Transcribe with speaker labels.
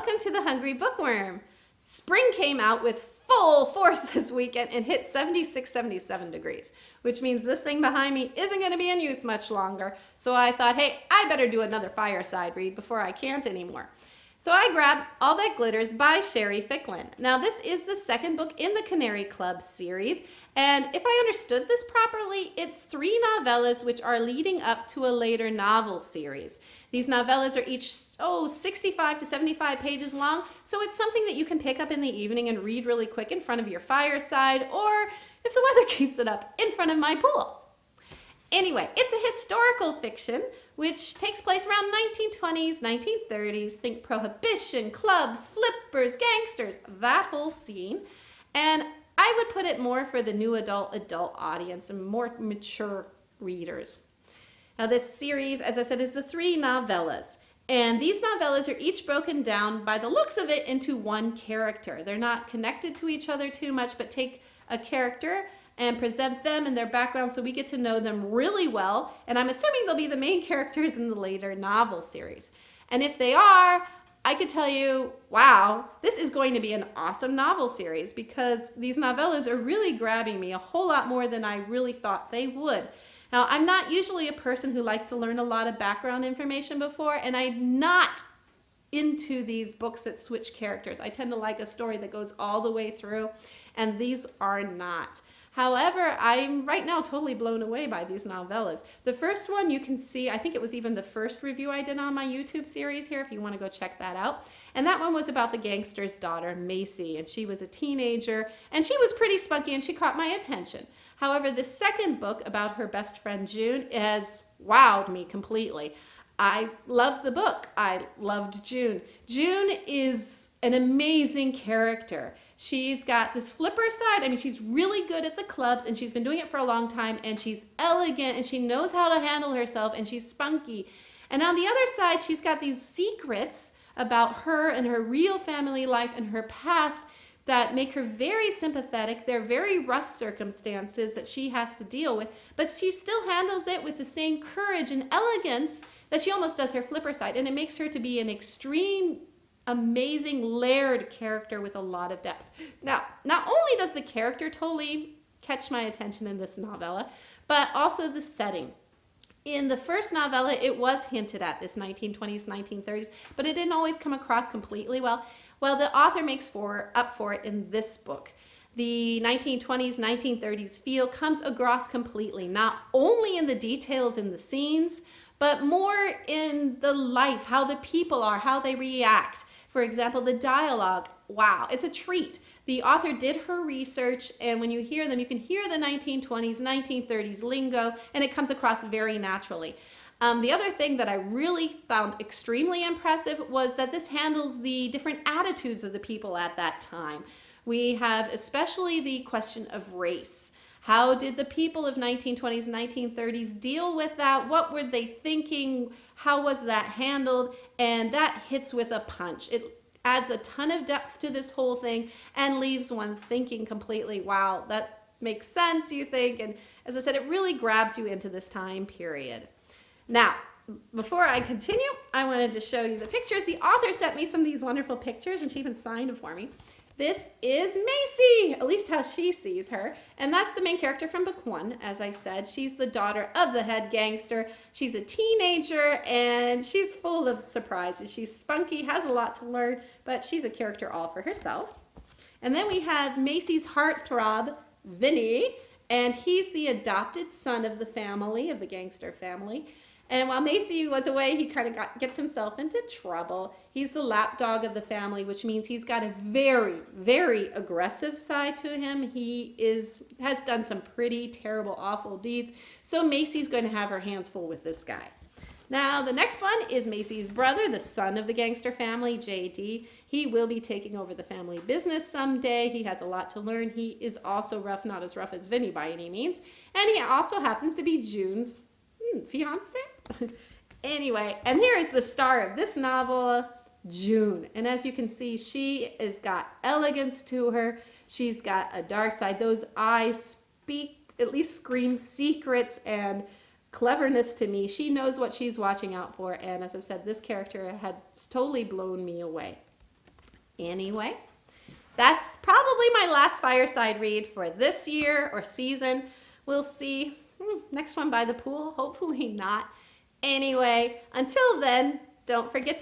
Speaker 1: welcome to the Hungry Bookworm. Spring came out with full force this weekend and hit 76, 77 degrees, which means this thing behind me isn't going to be in use much longer. So I thought, hey, I better do another fireside read before I can't anymore. So I grabbed All That Glitters by Sherry Ficklin. Now this is the second book in the Canary Club series, and if I understood this properly, it's 3 novellas which are leading up to a later novel series. These novellas are each 65 to 75 pages long, so it's something that you can pick up in the evening and read really quick in front of your fireside, or if the weather keeps it up, in front of my pool. Anyway, it's a historical fiction which takes place around 1920s, 1930s. Think prohibition, clubs, flippers, gangsters, that whole scene. And I would put it more for the new adult audience and more mature readers. Now this series, as I said, is the 3 novellas. And these novellas are each broken down by the looks of it into one character. They're not connected to each other too much, but take a character and present them and their background so we get to know them really well. And I'm assuming they'll be the main characters in the later novel series. And if they are, I could tell you, wow, this is going to be an awesome novel series because these novellas are really grabbing me a whole lot more than I really thought they would. Now, I'm not usually a person who likes to learn a lot of background information before, and I'm not into these books that switch characters. I tend to like a story that goes all the way through, and these are not. However, I'm right now totally blown away by these novellas. The first one you can see, I think it was even the first review I did on my YouTube series here, if you want to go check that out. And that one was about the gangster's daughter, Macy, and she was a teenager, and she was pretty spunky, and she caught my attention. However, the second book about her best friend June has wowed me completely. I love the book. I loved June. June is an amazing character. She's got this flipper side. I mean, she's really good at the clubs, and she's been doing it for a long time, and she's elegant, and she knows how to handle herself, and she's spunky. And on the other side, she's got these secrets about her and her real family life and her past that make her very sympathetic. They're very rough circumstances that she has to deal with, but she still handles it with the same courage and elegance that she almost does her flipper side, and it makes her to be an extreme, amazing, layered character with a lot of depth. Now, not only does the character totally catch my attention in this novella, but also the setting. In the first novella, it was hinted at, this 1920s, 1930s, but it didn't always come across completely well. Well, the author makes up for it in this book. The 1920s, 1930s feel comes across completely, not only in the details in the scenes, but more in the life, how the people are, how they react. For example, the dialogue, wow, it's a treat. The author did her research, and when you hear them, you can hear the 1920s, 1930s lingo, and it comes across very naturally. The other thing that I really found extremely impressive was that this handles the different attitudes of the people at that time. We have especially the question of race. How did the people of 1920s, 1930s deal with that? What were they thinking? How was that handled? And that hits with a punch. It adds a ton of depth to this whole thing and leaves one thinking completely, wow, that makes sense, you think. And as I said, it really grabs you into this time period. Now, before I continue, I wanted to show you the pictures. The author sent me some of these wonderful pictures, and she even signed them for me. This is Macy, at least how she sees her. And that's the main character from book 1, as I said. She's the daughter of the head gangster. She's a teenager, and she's full of surprises. She's spunky, has a lot to learn, but she's a character all for herself. And then we have Macy's heartthrob, Vinny, and he's the adopted son of the family, of the gangster family. And while Macy was away, he kind of gets himself into trouble. He's the lapdog of the family, which means he's got a very, very aggressive side to him. He has done some pretty terrible, awful deeds. So Macy's going to have her hands full with this guy. Now, the next one is Macy's brother, the son of the gangster family, J.D. He will be taking over the family business someday. He has a lot to learn. He is also rough, not as rough as Vinny by any means. And he also happens to be June's fiance? Anyway, and here is the star of this novel, June. And as you can see, she has got elegance to her. She's got a dark side. Those eyes speak, at least scream secrets and cleverness to me. She knows what she's watching out for. And as I said, this character had totally blown me away. Anyway, that's probably my last fireside read for this year or season. We'll see. Next one by the pool? Hopefully not. Anyway, until then, don't forget to